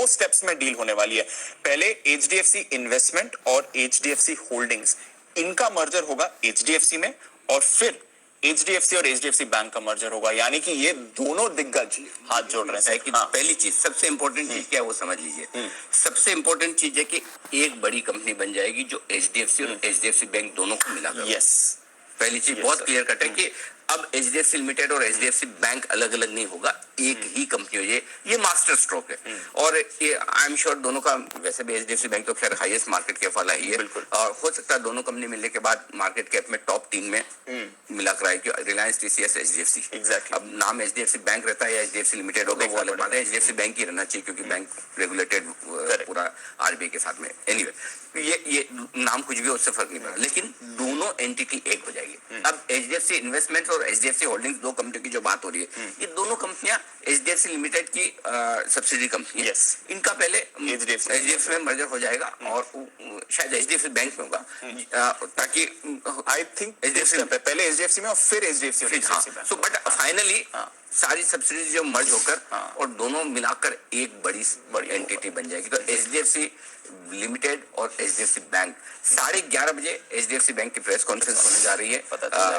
Steps में deal होने वाली है। पहले एचडीएफसी इन्वेस्टमेंट और एचडीएफसी होल्डिंग्स, इनका मर्जर होगा एचडीएफसी में, और फिर एचडीएफसी और एचडीएफसी बैंक का मर्जर होगा। यानी कि ये दोनों दिग्गज हाथ जोड़ रहे हैं कि पहली चीज, सबसे इंपॉर्टेंट चीज क्या है वो समझ लीजिए। सबसे इंपॉर्टेंट चीज है कि एक बड़ी कंपनी बन जाएगी जो एचडीएफसी और एचडीएफसी बैंक दोनों को मिलाकर। यस, पहली चीज बहुत क्लियर कट है कि अब एचडीएफसी लिमिटेड और एचडीएफसी बैंक अलग अलग नहीं होगा, एक ही कंपनी हो। ये मास्टर स्ट्रोक है। और ये आई एम श्योर दोनों का, वैसे भी एचडीएफसी बैंक तो खैर हाईएस्ट मार्केट कैप वाला ही है, और हो सकता है दोनों कंपनी मिलने के बाद मार्केट कैप में टॉप 3 में मिला कर आएगी, रिलायंस, टीसीएस, एचडीएफसी। एग्जैक्टली। अब नाम एचडीएफसी बैंक रहता है या एचडीएफसी लिमिटेड होगा, वो अलग बात है। एचडीएफसी बैंक ही रहना चाहिए क्योंकि बैंक रेगुलेटेड पूरा आरबीआई के साथ में। एनीवे, ये नाम कुछ भी, उससे फर्क नहीं पड़ा, लेकिन दोनों एंटिटी एक हो जाएगी। अब एचडीएफसी इन्वेस्टमेंट्स और एचडीएफसी होल्डिंग्स, दो कंपनियों की जो बात हो रही है, ये दोनों कंपनियां एचडीएफसी लिमिटेड की सब्सिडी कंपनी है। इनका पहले एचडीएफसी में मर्जर हो जाएगा और शायद एचडीएफसी बैंक में होगा, ताकि आई थिंक एचडीएफसी पहले एचडीएफसी में और फिर एचडीएफसी। सो बट फाइनली सारी सब्सिडी जो मर्ज होकर और दोनों मिलाकर एक बड़ी एंटिटी बन जाएगी। तो एचडीएफसी लिमिटेड और एचडीएफसी बैंक, 11:30 बजे एचडीएफसी बैंक की प्रेस कॉन्फ्रेंस होने जा रही है।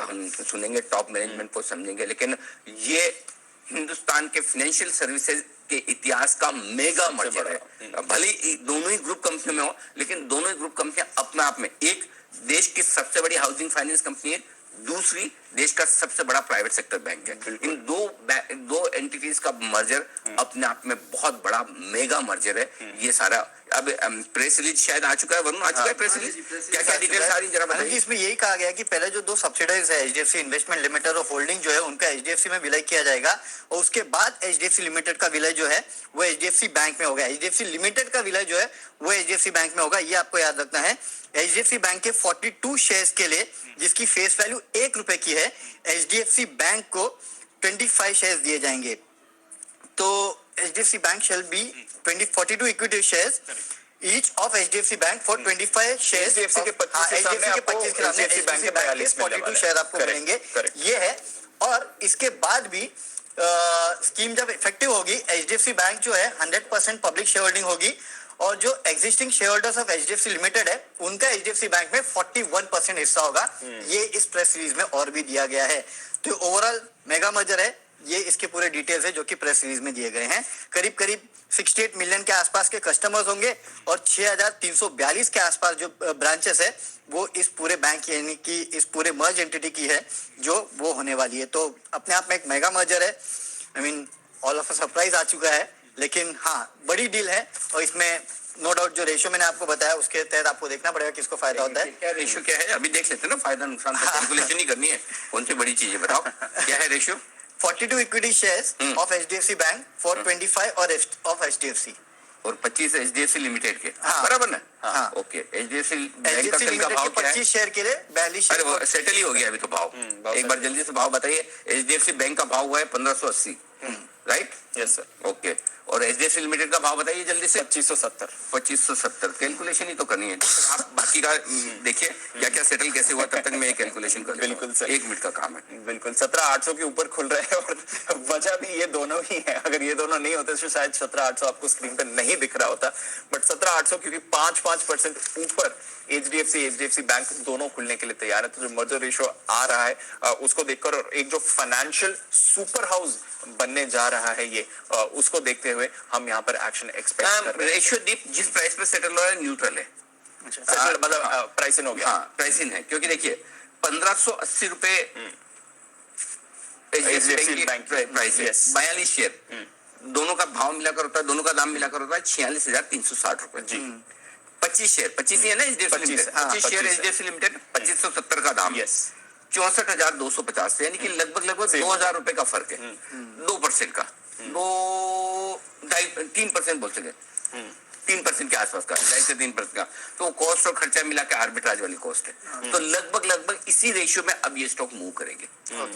हम सुनेंगे, टॉप मैनेजमेंट को समझेंगे, लेकिन ये हिंदुस्तान के फाइनेंशियल सर्विसेज के इतिहास का मेगा मर्जर है। भले ही दोनों ही ग्रुप कंपनियों में हो, लेकिन दोनों ही ग्रुप कंपनियां अपने आप में, एक देश की सबसे बड़ी हाउसिंग फाइनेंस कंपनी है, दूसरी देश का सबसे बड़ा प्राइवेट सेक्टर बैंक है। इन दो एंटिटीज का मर्जर अपने आप में बहुत बड़ा मेगा मर्जर है। ये सारा अब प्रेस रिलीज शायद आ चुका है, वरुण आ चुका है प्रेस रिलीज, क्या डिटेल सारी जरा बताइए। इसमें यही कहा गया कि पहले जो 2 सब्सिडाइज है एचडीएफसी इन्वेस्टमेंट लिमिटेड और होल्डिंग जो है उनका एचडीएफसी में विलय किया जाएगा, और उसके बाद एचडीएफसी लिमिटेड का विलय जो है वो एचडीएफसी बैंक में होगा। एचडीएफसी लिमिटेड का विलय जो है वो एचडीएफसी बैंक में होगा। ये आपको याद रखना है। एचडीएफसी बैंक के 42 शेयर्स के लिए, जिसकी फेस वैल्यू 1 रुपए की है, एचडीएफसी बैंक को 25 शेयर्स दिए जाएंगे। तो HDFC bank shall be 42 equity shares each of HDFC Bank for 25 shares। HDFC के 25 के सामने आपको HDFC बैंक के 42 शेयर आपको मिलेंगे। ये है। और इसके बाद भी स्कीम जब इफेक्टिव होगी, एचडीएफसी बैंक जो है 100% पब्लिक शेयर होल्डिंग होगी, और जो existing share holders of HDFC limited है उनका एचडीएफसी बैंक में 41% हिस्सा होगा। ये इस प्रेस रिलीज में और भी दिया गया है। तो ओवरऑल मेगा मर्जर है। ये इसके पूरे डिटेल्स है जो कि प्रेस रिलीज में दिए गए हैं। करीब 68 मिलियन के आसपास के कस्टमर्स होंगे, और 6342 के आसपास जो ब्रांचेस है वो इस पूरे बैंक यानी कि इस पूरे मर्ज एंटिटी की है जो वो होने वाली है। तो अपने आप में एक मेगा मर्जर है। I mean all of a surprise आ चुका है, लेकिन हाँ बड़ी डील है। और इसमें नो डाउट जो रेशियो मैंने आपको बताया उसके तहत आपको देखना पड़ेगा किसको फायदा होता है। क्या रेशियो क्या है अभी देख लेते हैं ना, फायदा नुकसान तो कैलकुलेशन नहीं करनी है, कौन सी बड़ी चीज है बताओ क्या है ratio. 42 equity shares of HDFC bank for 25 और ऑफ एचडीएफसी, और 25 एचडीएफसी लिमिटेड के। हाँ, बराबर ना। हाँ, ओके। एचडीएफसी बैंक का कल का भाव क्या है? 25 शेयर के लिए 42। अरे वो सेटल ही हो गया अभी तो भाव। एक बार जल्दी से भाव बताइए। एचडीएफसी बैंक का भाव हुआ है 1580, राइट? Yes sir. ओके। और एचडीएफसी लिमिटेड का भाव बताइए जल्दी से। 2570। कैलकुलेशन ही तो करनी है, आप बाकी का देखिए क्या क्या सेटल कैसे हुआ, तब तक मैं कैलकुलेशन कर बिल्कुल सर, 1 मिनट का काम है। बिल्कुल 17800 के ऊपर खुल रहे हैं, और वजह भी ये दोनों ही है। अगर ये दोनों नहीं होते तो शायद 17800 आपको स्क्रीन पर नहीं दिख रहा होता, बट 17800 क्योंकि 5% ऊपर एचडीएफसी बैंक दोनों खुलने के लिए तैयार है। तो जो मर्जर रेशियो आ रहा है उसको देखकर, और एक जो फाइनेंशियल सुपर हाउस बनने जा रहा है ये, उसको देखते हुए हम यहाँ पर एक्शन एक्सपेक्ट कर रहे हैं। रेशियो दीप जिस प्राइस पे सेटल हो रहा है न्यूट्रल है, मतलब प्राइसिंग हो गया। हाँ प्राइसिंग है, क्योंकि देखिए 1580 रुपए एचडीएफसी बैंक प्राइस है, 42 शेयर, दोनों का भाव मिलाकर होता है, दोनों का दाम मिलाकर होता है 46,360 रुपए जी। 25 शेयर, 25 ही है ना HDFC limited, 25 share HDFC limited, 2570 का दाम, 64,250, यानी कि लगभग 2000 रुपए का फर्क है। 2% का, 3% बोल सके, 3% के आसपास का, 2.5 से 3% का। तो कॉस्ट और खर्चा मिला के आर्बिट्राज वाली कॉस्ट है। तो लगभग इसी रेशियो में अब ये स्टॉक मूव करेंगे।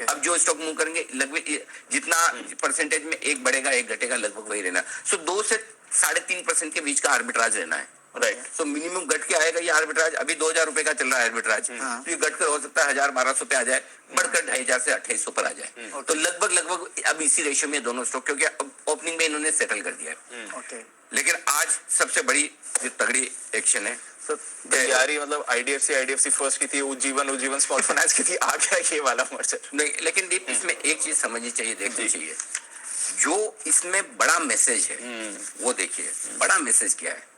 अब जो स्टॉक मूव करेंगे लगभग जितना परसेंटेज में एक बढ़ेगा एक घटेगा, लगभग वही रहना। सो 2 से 3.5% के बीच का आर्बिट्राज रहना है, राइट? सो मिनिमम घट के आएगा ये आर्बिट्राज। अभी 2000 रुपए का चल रहा है आर्बिट्राज, तो ये घट कर हो सकता है 1000-1200 पे आ जाए, बढ़कर 2500 से 2800 पर आ जाए। तो लगभग अब इसी रेशियो में दोनों स्टॉक, क्योंकि ओपनिंग में इन्होंने सेटल कर दिया है। लेकिन आज सबसे बड़ी जो तगड़ी एक्शन है तो तैयारी मतलब आईडीएफसी फर्स्ट की थी, उज्जीवन स्मॉल फाइनेंस की थी, आ गया ये वाला मर्जर। नहीं, लेकिन दीप इसमें एक चीज समझनी चाहिए, देखनी चाहिए, जो इसमें बड़ा मैसेज है वो देखिए। बड़ा मैसेज क्या है?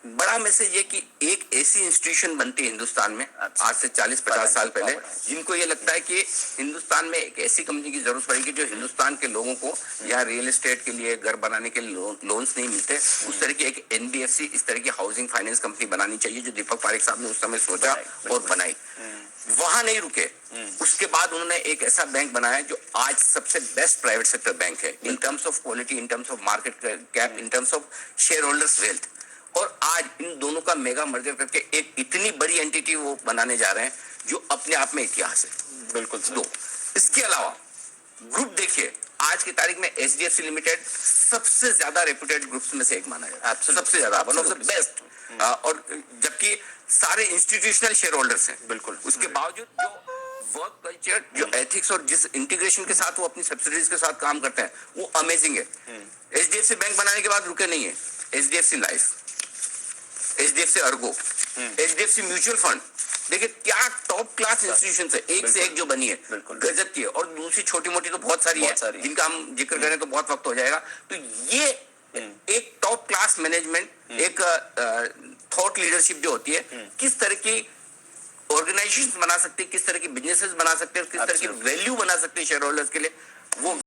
बड़ा मैसेज ये कि एक ऐसी इंस्टीट्यूशन बनती है हिंदुस्तान में आज से 40-50 साल पहले, जिनको ये लगता है कि हिंदुस्तान में एक ऐसी कंपनी की जरूरत पड़ेगी जो हिंदुस्तान के लोगों को यहाँ रियल एस्टेट के लिए, घर बनाने के लिए लोन्स नहीं मिलते, उस तरह की एक एनबीएफसी, इस तरह की हाउसिंग फाइनेंस कंपनी बनानी चाहिए, जो दीपक पारेख साहब ने उस समय सोचा और बनाई। वहां नहीं रुके, उसके बाद उन्होंने एक ऐसा बैंक बनाया जो आज सबसे बेस्ट प्राइवेट सेक्टर बैंक है in terms of quality, in terms of market cap, in terms of share holders wealth. और आज इन दोनों का मेगा मर्जर करके एक इतनी बड़ी एंटिटी वो बनाने जा रहे हैं जो अपने आप में इतिहास है। बिल्कुल दो, इसके अलावा ग्रुप देखिए, आज की तारीख में एचडीएफसी लिमिटेड सबसे ज्यादा रेपुटेड ग्रुप्स में से एक माना जाता है, सबसे ज्यादा, वन ऑफ द बेस्ट। और जबकि सारे इंस्टीट्यूशनल शेयर होल्डर्स हैं। बिल्कुल। उसके बावजूद जो वर्क कल्चर, जो एथिक्स और जिस इंटीग्रेशन के साथ वो अपनी सब्सिडीज के साथ काम करते हैं, वो अमेजिंग है। एचडीएफसी बैंक बनाने के बाद रुके नहीं है, HDFC life, HDFC Ergo, HDFC mutual fund, देखिए क्या टॉप क्लास इंस्टीट्यूशन है, एक से एक जो बनी है, गजब की है। और दूसरी छोटी मोटी तो बहुत सारी है, जिनका हम जिक्र करें तो बहुत वक्त हो जाएगा। तो ये एक टॉप क्लास मैनेजमेंट, एक थॉट लीडरशिप जो होती है, किस तरह की ऑर्गेनाइजेशन बना सकती है, किस तरह की बिजनेसेस बना सकते हैं, किस तरह की वैल्यू बना सकते हैं शेयर होल्डर्स के लिए, वो